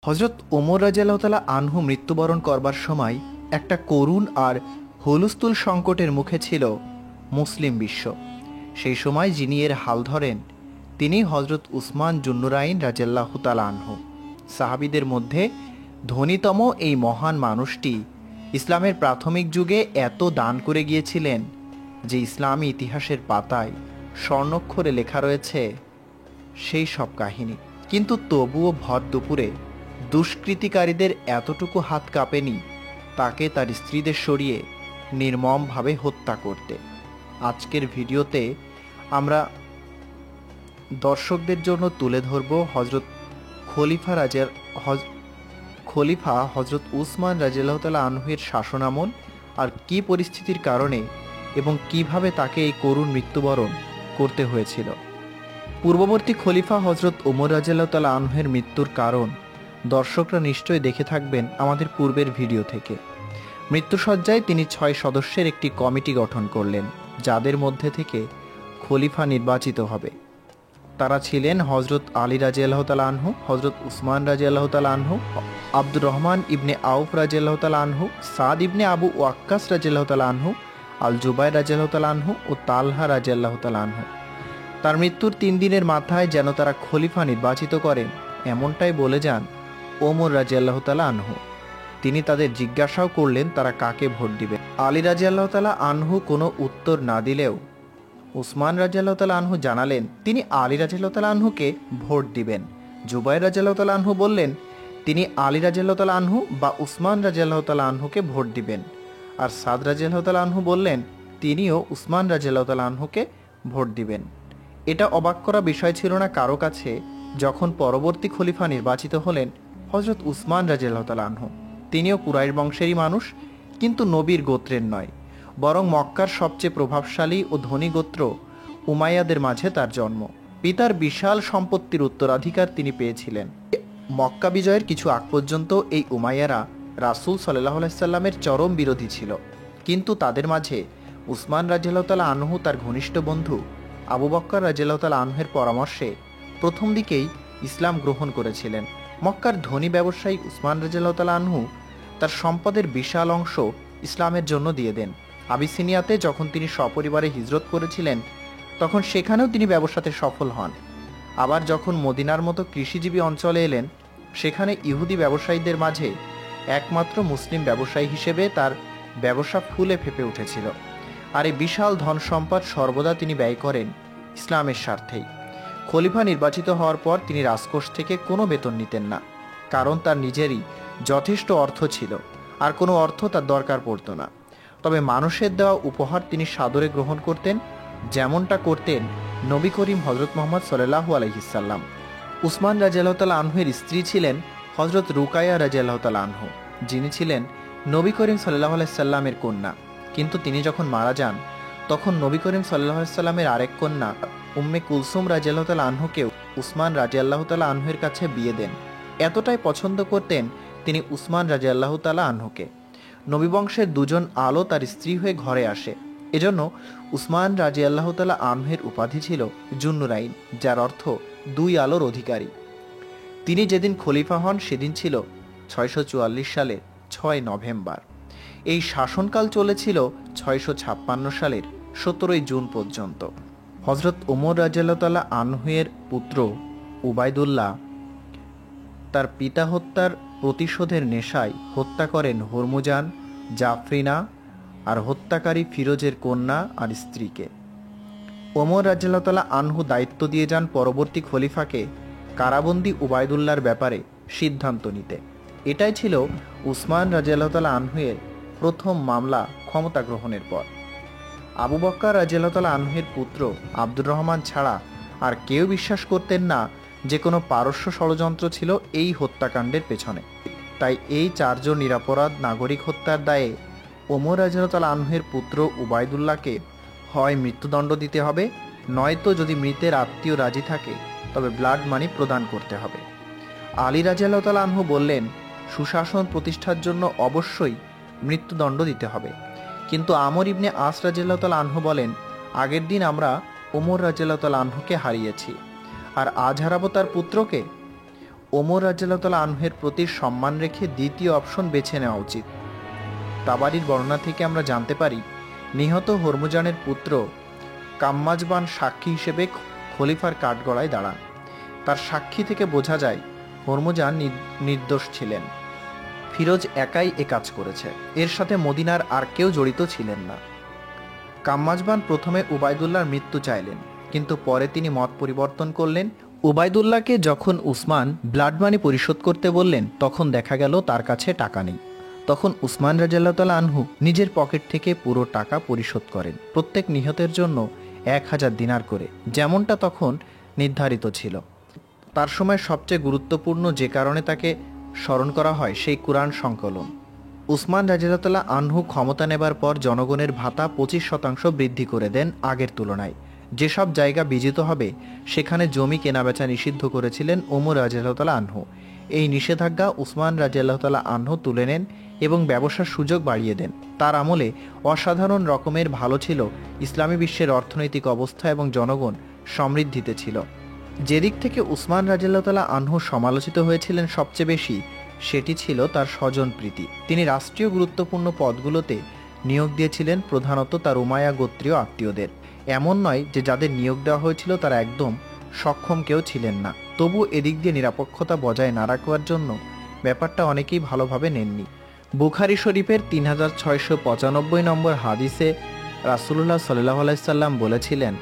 হজরত ওমর রাদিয়াল্লাহু তাআলা আনহু মৃত্যুবরণ করবার সময় একটা করুণ আর হুলস্থুল সংকটের মুখে ছিল মুসলিম বিশ্ব। সেই সময় যিনি এর হাল ধরেন তিনি হজরত উসমান জুন্নুরাইন রাদিয়াল্লাহু তাআলা আনহু। সাহাবীদের মধ্যে ধনীতম এই মহান মানুষটি ইসলামের প্রাথমিক যুগে এত দান করে গিয়েছিলেন যে ইসলামী ইতিহাসের পাতায় স্বর্ণাক্ষরে লেখা রয়েছে সেই সব কাহিনী। কিন্তু তবুও ভর দুপুরে দুষ্কৃতিকারীদের এতটুকু হাত কাঁপেনি তাকে তার স্ত্রীদের সরিয়ে নির্মমভাবে হত্যা করতে। আজকের ভিডিওতে আমরা দর্শকদের জন্য তুলে ধরব খলিফা হজরত উসমান রাদিয়াল্লাহু তাআলা আনহুর শাসনামল আর কি পরিস্থিতির কারণে এবং কিভাবে তাকে এই করুণ মৃত্যুবরণ করতে হয়েছিল। পূর্ববর্তী খলিফা হজরত ওমর রাদিয়াল্লাহু তাআলা আনহুর মৃত্যুর কারণ দর্শকরা নিশ্চয়ই দেখে থাকবেন আমাদের পূর্বের ভিডিও থেকে। মৃত্যুসজ্জায় তিনি 6 সদস্যের একটি কমিটি গঠন করলেন, যাদের মধ্যে থেকে খলিফা নির্বাচিত হবে। তারা ছিলেন হজরত আলী রাদিয়াল্লাহু তাআলা আনহু, হজরত উসমান রাদিয়াল্লাহু তাআলা আনহু, আব্দুর রহমান ইবনে আউফ রাদিয়াল্লাহু তাআলা আনহু, সাদ ইবনে আবু ওয়াক্কাস রাদিয়াল্লাহু তাআলা আনহু, আল জুবাইর রাদিয়াল্লাহু তাআলা আনহু ও তালহা রাদিয়াল্লাহু তাআলা আনহু। তার মৃত্যুর 3 দিনের মাথায় যেন তারা খলিফা নির্বাচিত করেন এমনটাই বলে যান ওমর রাদিয়াল্লাহু তাআলা আনহু। তিনি তাদের জিজ্ঞাসাও করলেন তারা কাকে ভোট দিবে। আলী রাদিয়াল্লাহু তাআলা আনহু কোনো উত্তর না দিলেও উসমান রাদিয়াল্লাহু তাআলা আনহু জানালেন তিনি আলী রাদিয়াল্লাহু তাআলা আনহুকে ভোট দিবেন। জুবাইর রাদিয়াল্লাহু তাআলা আনহু বললেন তিনি আলী রাদিয়াল্লাহু তাআলা আনহু বা উসমান রাদিয়াল্লাহু তাআলা আনহুকে ভোট দিবেন। আর সাদ রাদিয়াল্লাহু তাআলা আনহু বললেন তিনিও উসমান রাদিয়াল্লাহু তাআলা আনহুকে ভোট দিবেন। এটা অবাক করা বিষয় ছিল না কারো কাছে যখন পরবর্তী খলিফা নির্বাচিত হলেন হজরত উসমান রাদিয়াল্লাহু তাআলা আনহু। তিনিও কুরাইশ বংশেরই মানুষ, কিন্তু নবীর গোত্রের নয়, বরং মক্কার সবচেয়ে প্রভাবশালী ও ধনী গোত্র উমাইয়াদের মাঝে তার জন্ম। পিতার বিশাল সম্পত্তির উত্তরাধিকার তিনি পেয়েছিলেন। মক্কা বিজয়ের কিছু আগ পর্যন্ত এই উমাইয়ারা রাসূল সাল্লাল্লাহু আলাইহি সাল্লামের চরম বিরোধী ছিল, কিন্তু তাদের মাঝে উসমান রাদিয়াল্লাহু তাআলা আনহু তার ঘনিষ্ঠ বন্ধু আবু বকর রাদিয়াল্লাহু তাআলা আনহুর পরামর্শে প্রথম দিকেই ইসলাম গ্রহণ করেছিলেন। মক্কার ধনী ব্যবসায়ী উসমান রাদিয়াল্লাহু তাআলা আনহু তার সম্পদের বিশাল অংশ ইসলামের জন্য দিয়ে দেন। আবিসিনিয়াতে যখন তিনি সপরিবারে হিজরত করেছিলেন তখন সেখানেও তিনি ব্যবসাতে সফল হন। আবার যখন মদিনার মতো কৃষিজীবী অঞ্চলে এলেন সেখানে ইহুদি ব্যবসায়ীদের মাঝে একমাত্র মুসলিম ব্যবসায়ী হিসেবে তার ব্যবসা ফুলে ফেপে উঠেছিল। আর এই বিশাল ধন সম্পদ সর্বদা তিনি ব্যয় করেন ইসলামের স্বার্থেই। খলিফা নির্বাচিত হওয়ার পর তিনি রাজকোষ থেকে কোনো বেতন নিতেন না, কারণ তার নিজেরই যথেষ্ট অর্থ ছিল, আর কোনো অর্থ তার দরকার পড়তো না। তবে মানুষের দেওয়া উপহার তিনি সাদরে গ্রহণ করতেন, যেমনটা করতেন নবী করিম হজরত মুহাম্মদ সাল্লাল্লাহু আলাইহি সাল্লাম। উসমান রাদিয়াল্লাহু তাআলা আনহুর স্ত্রী ছিলেন হজরত রুকাইয়া রাদিয়াল্লাহু তাআলা আনহু, যিনি ছিলেন নবী করিম সাল্লাল্লাহু আলাইহি সাল্লামের কন্যা। কিন্তু তিনি যখন মারা যান তখন নবী করিম সাল্লাল্লাহু আলাইহি সাল্লামের আরেক কন্যা উম্মে কুলসুম রাদিয়াল্লাহু তাআলা আনহুকেও উসমান রাদিয়াল্লাহু তাআলা আনহুর কাছে বিয়ে দেন। এতটাই পছন্দ করতেন তিনি উসমান রাদিয়াল্লাহু তাআলা আনহুকে। নবী বংশের 2 জন আলো তার স্ত্রী হয়ে ঘরে আসে, এজন্য উসমান রাদিয়াল্লাহু তাআলা আনহুর উপাধি ছিল জুন্নুরাইন, যার অর্থ 2 আলোর অধিকারী। তিনি যেদিন খলিফা হন সেদিন ছিল 644 সালের 6 নভেম্বর। এই শাসনকাল চলেছিল 656 সালের 17 জুন পর্যন্ত। হজরত ওমর রাদিয়াল্লাহু তাআলা আনহুর পুত্র উবাইদুল্লাহ তার পিতা হত্যার প্রতিশোধের নেশায় হত্যা করেন হরমুজান, জাফরিনা আর হত্যাকারী ফিরোজের কন্যা আর স্ত্রীকে। ওমর রাদিয়াল্লাহু তাআলা আনহু দায়িত্ব দিয়ে যান পরবর্তী খলিফাকে কারাবন্দী উবাইদুল্লাহর ব্যাপারে সিদ্ধান্ত নিতে। এটাই ছিল উসমান রাদিয়াল্লাহু তাআলা আনহুর প্রথম মামলা ক্ষমতা গ্রহণের পর। আবু বকর রাদিয়াল্লাহু তাআলা আনহুর পুত্র আব্দুর রহমান ছাড়া আর কেউ বিশ্বাস করতেন না যে কোনো পারস্য ষড়যন্ত্র ছিল এই হত্যাকাণ্ডের পেছনে। তাই এই 4 জন নিরপরাধ নাগরিক হত্যার দায়ে ওমর রাদিয়াল্লাহু তাআলা আনহুর পুত্র উবাইদুল্লাহকে হয় মৃত্যুদণ্ড দিতে হবে, নয়তো যদি মৃতের আত্মীয় রাজি থাকে তবে ব্লাড মানি প্রদান করতে হবে। আলী রাদিয়াল্লাহু তাআলা আনহু বললেন সুশাসন প্রতিষ্ঠার জন্য অবশ্যই মৃত্যুদণ্ড দিতে হবে, কিন্তু আমর ইবনে আস রাদিয়াল্লাহু তাআলা আনহু বলেন আগের দিন আমরা ওমর রাদিয়াল্লাহু তাআলা আনহুকে হারিয়েছি, আর আজ হারাবো তার পুত্রকে। ওমর রাদিয়াল্লাহু তাআলা আনহুর প্রতি সম্মান রেখে দ্বিতীয় অপশন বেছে নেওয়া উচিত। তাবারির বর্ণনা থেকে আমরা জানতে পারি, নিহত হরমুজানের পুত্র কাম্মাজবান সাক্ষী হিসেবে খলিফার কাঠগড়ায় দাঁড়ান। তার সাক্ষী থেকে বোঝা যায় হরমুজান নির্দোষ ছিলেন। ফিরোজ একাই এ কাজ করেছে, এর সাথে মদিনার আর কেউ জড়িত ছিলেন না। কাম্মাজবান প্রথমে উবাইদুল্লাহর মৃত্যু চাইলেন, কিন্তু পরে তিনি মত পরিবর্তন করলেন। উবাইদুল্লাহকে যখন উসমান ব্লাড মানি পরিশোধ করতে বললেন, তখন দেখা গেল তার কাছে টাকা নেই। তখন উসমান রাদিয়াল্লাহু তাআলা আনহু নিজের পকেট থেকে পুরো টাকা পরিশোধ করেন, প্রত্যেক নিহতের জন্য 1000 দিনার করে, যেমনটা তখন নির্ধারিত ছিল। তার সময় সবচেয়ে গুরুত্বপূর্ণ যে কারণে তাকে স্মরণ করা হয়, সেই কুরআন সংকলন। উসমান রাদিয়াল্লাহু তাআলা আনহু ক্ষমতা নেবার পর জনগণের ভাতা 25% বৃদ্ধি করে দেন আগের তুলনায়। যেসব জায়গা বিজিত হবে সেখানে জমি কেনাবেচা নিষিদ্ধ করেছিলেন ওমর রাদিয়াল্লাহু তাআলা আনহু। এই নিষেধাজ্ঞা উসমান রাদিয়াল্লাহু তাআলা আনহু তুলে নেন এবং ব্যবসার সুযোগ বাড়িয়ে দেন। তার আমলে অসাধারণ রকমের ভালো ছিল ইসলামী বিশ্বের অর্থনৈতিক অবস্থা এবং জনগণ সমৃদ্ধিতে ছিল। যেদিক থেকে উসমান রাদিয়াল্লাহু তাআলা আনহু সমালোচিত হয়েছিলেন সবচেয়ে বেশি, সেটি ছিল তার স্বজনপ্রীতি। তিনি রাষ্ট্রীয় গুরুত্বপূর্ণ পদগুলোতে নিয়োগ দিয়েছিলেন প্রধানত তার উমাইয়া গোত্রীয় আত্মীয়দের। এমন নয় যে যাদের নিয়োগ দেওয়া হয়েছিল তারা একদম সক্ষম কেউ ছিলেন না, তবু এদিক দিয়ে নিরাপত্তা বজায় না রাখবার জন্য ব্যাপারটা অনেকেই ভালোভাবে নেননি। বুখারী শরীফের 3695 নম্বর হাদিসে রাসূলুল্লাহ সাল্লাল্লাহু আলাইহি সাল্লাম বলেছিলেন,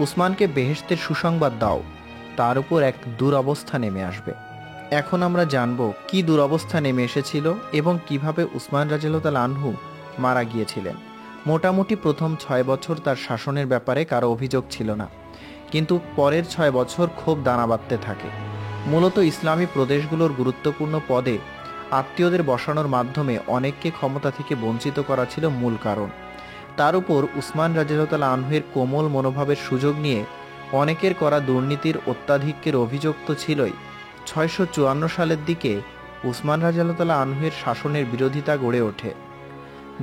উসমানকে বেহেশতের সুসংবাদ দাও, তার উপর এক দুরবস্থা নেমে আসবে। এখন আমরা জানব কি দুরবস্থা নেমে এসেছিল এবং কিভাবে উসমান রাদিয়াল্লাহু তাআলা আনহু মারা গিয়েছিলেন। মোটামুটি প্রথম 6 বছর তার শাসনের ব্যাপারে কারো অভিযোগ ছিল না, কিন্তু পরের 6 বছর খুব দানা বাঁধতে থাকে। মূলত ইসলামী প্রদেশগুলোর গুরুত্বপূর্ণ পদে আত্মীয়দের বসানোর মাধ্যমে অনেককে ক্ষমতা থেকে বঞ্চিত করা ছিল মূল কারণ। তার উপর উসমান রাদিয়াল্লাহু তাআলা আনহুর কোমল মনোভাবের সুযোগ নিয়ে অনেকের করা দুর্নীতির অত্যাধিক্যের অভিযোগ তো ছিলই। 654 সালের দিকে উসমান রাদিয়াল্লাহু তাআলা আনহুর শাসনের বিরোধিতা গড়ে ওঠে।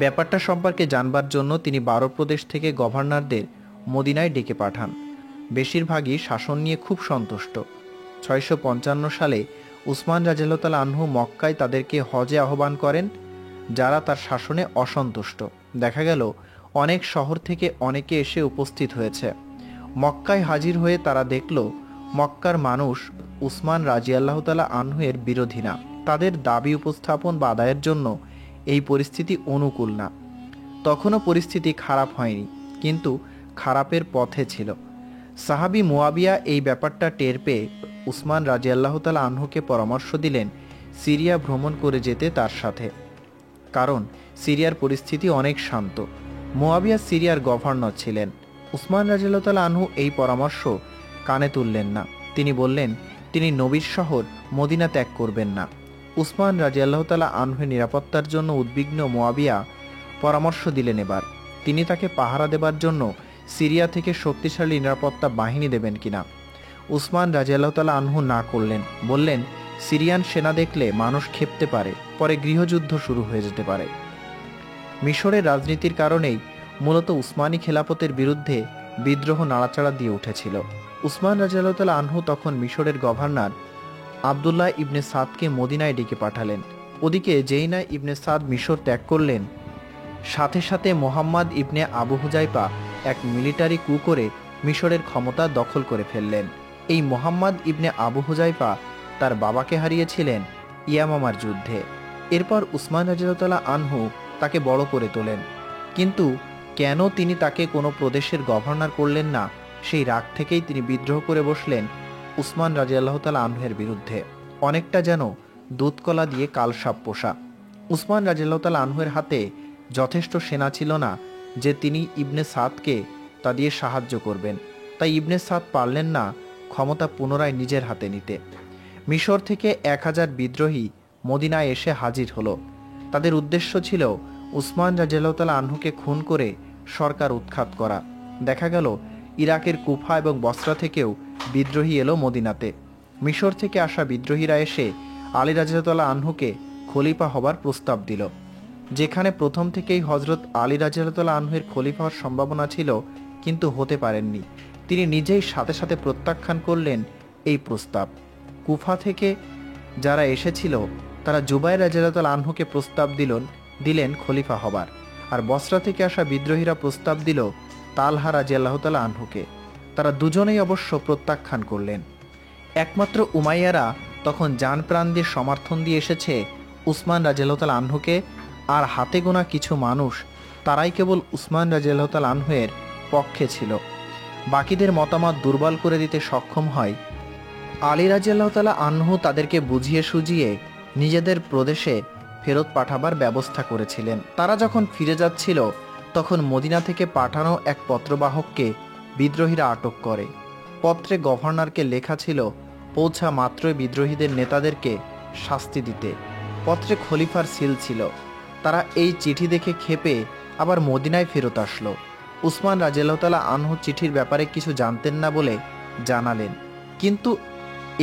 ব্যাপারটা সম্পর্কে জানবার জন্য তিনি 12 প্রদেশ থেকে গভর্নরদের মদিনায় ডেকে পাঠান। বেশিরভাগই শাসন নিয়ে খুব সন্তুষ্ট। 655 সালে উসমান রাদিয়াল্লাহু তাআলা আনহু মক্কায় তাদেরকে হজে আহ্বান করেন, যারা তার শাসনে অসন্তুষ্ট। দেখা গেল অনেক শহর থেকে অনেকে এসে উপস্থিত হয়েছে। মক্কায় হাজির হয়ে তারা দেখল মক্কার মানুষ উসমান রাদিয়াল্লাহু তাআলা আনহুর বিরোধী না, তাদের দাবি উপস্থাপন বা আদায়ের জন্য এই পরিস্থিতি অনুকূল না। তখনও পরিস্থিতি খারাপ হয়নি, কিন্তু খারাপের পথে ছিল। সাহাবী মুয়াবিয়া এই ব্যাপারটা টের পেয়ে উসমান রাদিয়াল্লাহু তাআলা আনহুকে পরামর্শ দিলেন সিরিয়া ভ্রমণ করে যেতে তার সাথে, কারণ সিরিয়ার পরিস্থিতি অনেক শান্ত। মুয়াবিয়া সিরিয়ার গভর্নর ছিলেন। উসমান রাদিয়াল্লাহু তাআলা আনহু এই পরামর্শ কানে তুললেন না। তিনি বললেন তিনি নবীর শহর মদিনা ত্যাগ করবেন না। উসমান রাদিয়াল্লাহু তাআলা আনহুর নিরাপত্তার জন্য উদ্বিগ্ন মুয়াবিয়া পরামর্শ দিলেন এবার তিনি তাকে পাহারা দেবার জন্য সিরিয়া থেকে শক্তিশালী নিরাপত্তা বাহিনী দেবেন কিনা। উসমান রাদিয়াল্লাহু তাআলা আনহু না করলেন, বললেন সিরিয়ান সেনা দেখলে মানুষ ক্ষেপতে পারে, পরে গৃহযুদ্ধ শুরু হয়ে যেতে পারে। মিশরের রাজনীতির কারণেই মূলত উসমানী খেলাফতের বিরুদ্ধে বিদ্রোহ নাড়াচাড়া দিয়ে উঠেছিল। উসমান রাদিয়াল্লাহু তাআলা আনহু তখন মিশরের গভর্নর আবদুল্লাহ ইবনে সাদকে মদিনায় ডেকে পাঠালেন। ওদিকে যেই না ইবনে সাদ মিশর ত্যাগ করলেন, সাথে সাথে মোহাম্মদ ইবনে আবু হুজাইফা এক মিলিটারি কু করে মিশরের ক্ষমতা দখল করে ফেললেন। এই মোহাম্মদ ইবনে আবু হুজাইফা তার বাবাকে হারিয়েছিলেন ইয়ামামার যুদ্ধে। এরপর উসমান রাদিয়াল্লাহু তাআলা আনহু তাকে বড় করে তোলেন, কিন্তু কেন তিনি তাকে কোনো প্রদেশের গভর্নর করলেন না, সেই রাগ থেকেই তিনি বিদ্রোহ করে বসলেন উসমান রাদিয়াল্লাহু তাআলা আনহুর বিরুদ্ধে। অনেকটা যেন দুধকলা দিয়ে কালসাপ পোষা। উসমান রাদিয়াল্লাহু তাআলা আনহুর হাতে যথেষ্ট সেনা ছিল না যে তিনি ইবনে সাদকে তা দিয়ে সাহায্য করবেন। তাই ইবনে সাদ পারলেন না ক্ষমতা পুনরায় নিজের হাতে নিতে। মিশর থেকে 1000 বিদ্রোহী মদিনায় এসে হাজির হলো। তাদের উদ্দেশ্য ছিল উসমান রাদিয়াল্লাহু তাআলা আনহুকে খুন করে সরকার উৎখাত করা। দেখা গেল ইরাকের কুফা এবং বসরা থেকেও বিদ্রোহী এলো মদিনাতে। মিশর থেকে আসা বিদ্রোহীরা এসে আলী রাদিয়াল্লাহু তাআলা আনহুকে খলিফা হবার প্রস্তাব দিল, যেখানে প্রথম থেকেই হযরত আলী রাদিয়াল্লাহু তাআলা আনহুর খলিফা হওয়ার সম্ভাবনা ছিল, কিন্তু হতে পারেননি। তিনি নিজেই সাথে সাথে প্রত্যাখ্যান করলেন এই প্রস্তাব। কুফা থেকে যারা এসেছিল তারা জুবাইর রাদিয়াল্লাহু আনহুকে প্রস্তাব দিলেন খলিফা হবার, আর বসরা থেকে আসা বিদ্রোহীরা প্রস্তাব দিল তালহা রাদিয়াল্লাহু তাআলা আনহুকে। তারা দুজনেই অবশ্য প্রত্যাখ্যান করলেন। একমাত্র উমাইয়ারা তখন জান প্রাণ দিয়ে সমর্থন দিয়ে এসেছে উসমান রাদিয়াল্লাহু তাআলা আনহুকে, আর হাতে গোনা কিছু মানুষ তারাই কেবল উসমান রাদিয়াল্লাহু তাআলা আনহুয়ের পক্ষে ছিল। বাকিদের মতামত দুর্বল করে দিতে সক্ষম হয় আলী রাদিয়াল্লাহু তাআলা আনহু তাদেরকে বুঝিয়ে সুঝিয়ে নিজেদের প্রদেশে ফেরত পাঠাবার ব্যবস্থা করেছিলেন। তারা যখন ফিরে যাচ্ছিল তখন মদিনা থেকে পাঠানো এক পত্রবাহককে বিদ্রোহীরা আটক করে। পত্রে গভর্নরকে লেখা ছিল পৌঁছা মাত্রই বিদ্রোহীদের নেতাদেরকে শাস্তি দিতে। পত্রে খলিফার সিল ছিল। তারা এই চিঠি দেখে ক্ষেপে আবার মদিনায় ফেরত আসলো। উসমান রাদিয়াল্লাহু তাআলা আনহু চিঠির ব্যাপারে কিছু জানতেন না বলে জানালেন, কিন্তু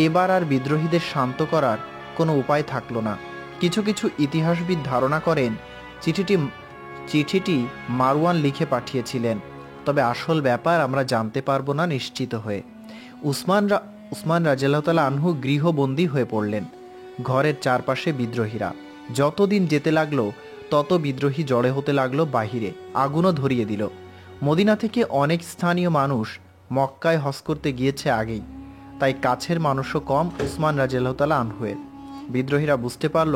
এবার আর বিদ্রোহীদের শান্ত করার কোনো উপায় থাকলো না। কিছু কিছু ইতিহাসবিদ ধারণা করেন চিঠিটি মারওয়ান লিখে পাঠিয়েছিলেন, তবে আসল ব্যাপার আমরা জানতে পারবো না নিশ্চিত হয়ে। উসমান রাদিয়াল্লাহু তাআলা আনহু গৃহবন্দী হয়ে পড়লেন। ঘরের চারপাশে বিদ্রোহীরা। যতদিন যেতে লাগলো তত বিদ্রোহী জড়ে হতে লাগলো বাহিরে, আগুনও ধরিয়ে দিল। মদিনা থেকে অনেক স্থানীয় মানুষ মক্কায় হজ করতে গিয়েছে আগেই, তাই কাছের মানুষও কম উসমান রাদিয়াল্লাহু তাআলা আনহুয়ের। বিদ্রোহীরা বুঝতে পারল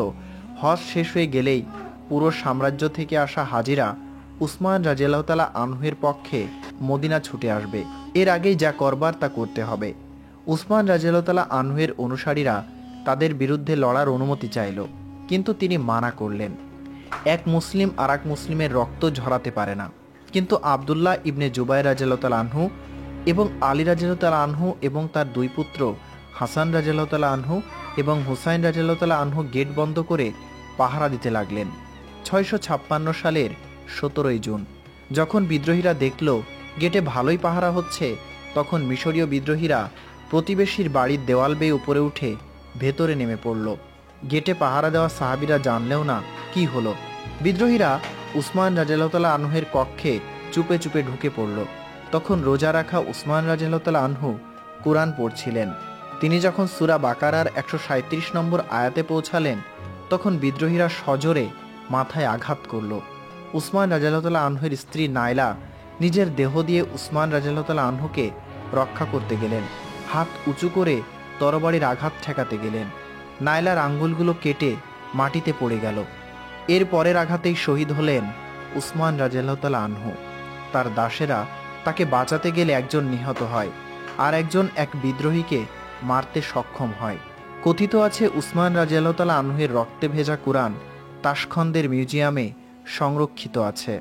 হজ শেষ হয়ে গেলেই পুরো সাম্রাজ্য থেকে আসা হাজিরা উসমান রাদিয়াল্লাহু তাআলা আনহুয়ের পক্ষে মদিনা ছুটে আসবে। এর আগেই যা করবার তা করতে হবে। উসমান রাদিয়াল্লাহু তাআলা আনহুয়ের অনুসারীরা তাদের বিরুদ্ধে লড়ার অনুমতি চাইল, কিন্তু তিনি মানা করলেন। এক মুসলিম আর এক মুসলিমের রক্ত ঝরাতে পারে না। কিন্তু আবদুল্লাহ ইবনে জুবাইর রাদিয়াল্লাহু তাআলা আনহু এবং আলী রাদিয়াল্লাহু তাআলা আনহু এবং তার দুই পুত্র হাসান রাদিয়াল্লাহু তাআলা আনহু এবং হুসাইন রাদিয়াল্লাহু তাআলা আনহু গেট বন্ধ করে পাহারা দিতে লাগলেন। 656 সালের 17 জুন যখন বিদ্রোহীরা দেখল গেটে ভালোই পাহারা হচ্ছে, তখন মিশরীয় বিদ্রোহীরা প্রতিবেশীর বাড়ির দেওয়াল বেয়ে উপরে উঠে ভেতরে নেমে পড়ল। গেটে পাহারা দেওয়া সাহাবীরা জানলেও না কি হলো। বিদ্রোহীরা উসমান রাদিয়াল্লাহু তাআলা আনহুর কক্ষে চুপে চুপে ঢুকে পড়ল। তখন রোজা রাখা উসমান রাদিয়াল্লাহু তাআলা আনহু কুরআন পড়ছিলেন। তিনি যখন সূরা বাকারার 137 নম্বর আয়াতে পৌঁছালেন, তখন বিদ্রোহীরা সজোরে মাথায় আঘাত করল। উসমান রাদিয়াল্লাহু তাআলা আনহুর স্ত্রী নাইলা নিজের দেহ দিয়ে উসমান রাদিয়াল্লাহু তাআলা আনহুকে রক্ষা করতে গেলেন। হাত উঁচু করে তরবারির আঘাত ঠেকাতে গেলেন। নাইলার আঙ্গুলগুলো কেটে মাটিতে পড়ে গেল। এর পরের আঘাতেই শহীদ হলেন উসমান রাদিয়াল্লাহু তাআলা আনহু। তার দাসেরা তাকে বাঁচাতে গেলে একজন নিহত হয়, আর একজন এক বিদ্রোহীকে মারতে সক্ষম হয়। কথিত আছে উসমান রাদিয়াল্লাহু তাআলা আনহুর রক্তে ভেজা কুরআন তাশখন্দের মিউজিয়ামে সংরক্ষিত আছে।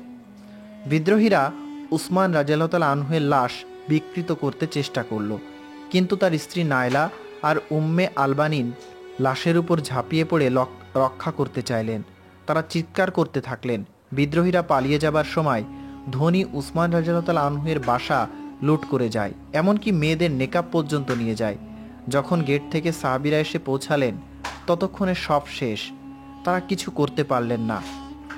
বিদ্রোহীরা উসমান রাদিয়াল্লাহু তাআলা আনহুর লাশ বিকৃত করতে চেষ্টা করল, কিন্তু তার স্ত্রী নাইলা আর উম্মে আলবানিন লাশের উপর ঝাঁপিয়ে পড়ে রক্ষা করতে চাইলেন। তারা চিৎকার করতে থাকলেন। বিদ্রোহীরা পালিয়ে যাবার সময় ধনী উসমান রাদিয়াল্লাহু তাআলা আনহুর বাসা লুট করে যায়, এমনকি মেয়েদের নেকাব পর্যন্ত নিয়ে যায়। যখন গেট থেকে সাহাবীরা এসে পৌঁছালেন ততক্ষণে সব শেষ। তারা কিছু করতে পারলেন না।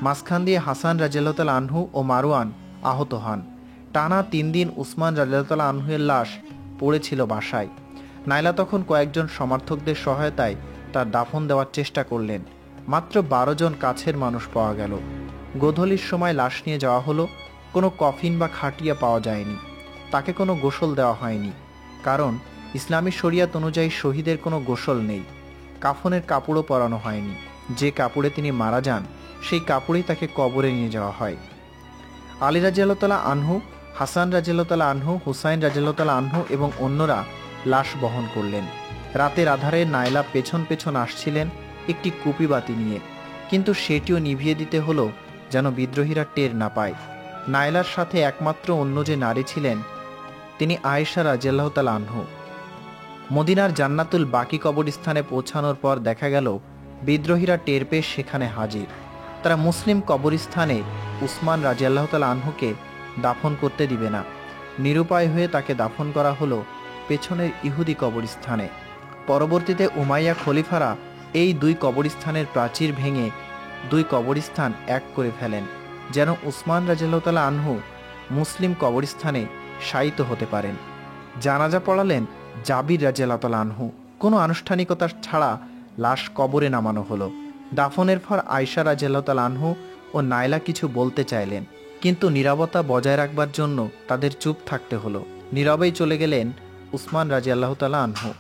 মাঝখান দিয়ে হাসান রাদিয়াল্লাহু তাআলা আনহু ও মারওয়ান আহত হন। টানা 3 দিন উসমান রাদিয়াল্লাহু তাআলা আনহুর লাশ পড়েছিল বাসায়। নাইলা তখন কয়েকজন সমর্থকদের সহায়তায় তার দাফন দেওয়ার চেষ্টা করলেন। মাত্র 12 জন কাছের মানুষ পাওয়া গেল। গোধূলির সময় লাশ নিয়ে যাওয়া হলো। কোনো কফিন বা খাটিয়া পাওয়া যায়নি। তাকে কোনো গোসল দেওয়া হয়নি, কারণ ইসলামী শরিয়াত অনুযায়ী শহীদের কোনো গোসল নেই। কাফনের কাপড়ও পরানো হয়নি। যে কাপড়ে তিনি মারা যান সেই কাপড়েই তাকে কবরে নিয়ে যাওয়া হয়। আলী রাদিয়াল্লাহু তাআলা আনহু, হাসান রাদিয়াল্লাহু তাআলা আনহু, হুসাইন রাদিয়াল্লাহু তাআলা আনহু এবং অন্যরা লাশ বহন করলেন। রাতের আধারে নাইলা পেছন পেছন আসছিলেন একটি কুপি বাতি নিয়ে, কিন্তু সেটিও নিভিয়ে দিতে হলো যেন বিদ্রোহীরা টের না পায়। নাইলার সাথে একমাত্র অন্য যে নারী ছিলেন তিনি আয়েশা রাদিয়াল্লাহু তাআলা আনহু। মদিনার জান্নাতুল বাকি কবরস্থানে পৌঁছানোর পর দেখা গেল বিদ্রোহীরা টের পেয়ে সেখানে হাজির। তারা মুসলিম কবরস্থানে উসমান রাদিয়াল্লাহু তাআলা আনহুকে দাফন করতে দিবে না। নিরুপায় হয়ে তাকে দাফন করা হলো পেছনের ইহুদি কবরস্থানে। পরবর্তীতে উমাইয়া খলিফারা এই 2 কবরস্থানের প্রাচীর ভেঙে 2 কবরস্থান এক করে ফেলেন, যেন উসমান রাদিয়াল্লাহু তাআলা আনহু মুসলিম কবরস্থানে শায়িত হতে পারেন। জানাজা পড়ালেন জাবির রাদিয়াল্লাহু তাআলা আনহু। কোনো আনুষ্ঠানিকতা ছাড়া লাশ কবরে নামানো হলো। দাফনের পর আয়শা রাদিয়াল্লাহু তাআলা আনহু ও নাইলা কিছু বলতে চাইলেন, কিন্তু নীরবতা বজায় রাখবার জন্য তাদের চুপ থাকতে হলো। নীরবেই চলে গেলেন উসমান রাদিয়াল্লাহু তাআলা আনহু।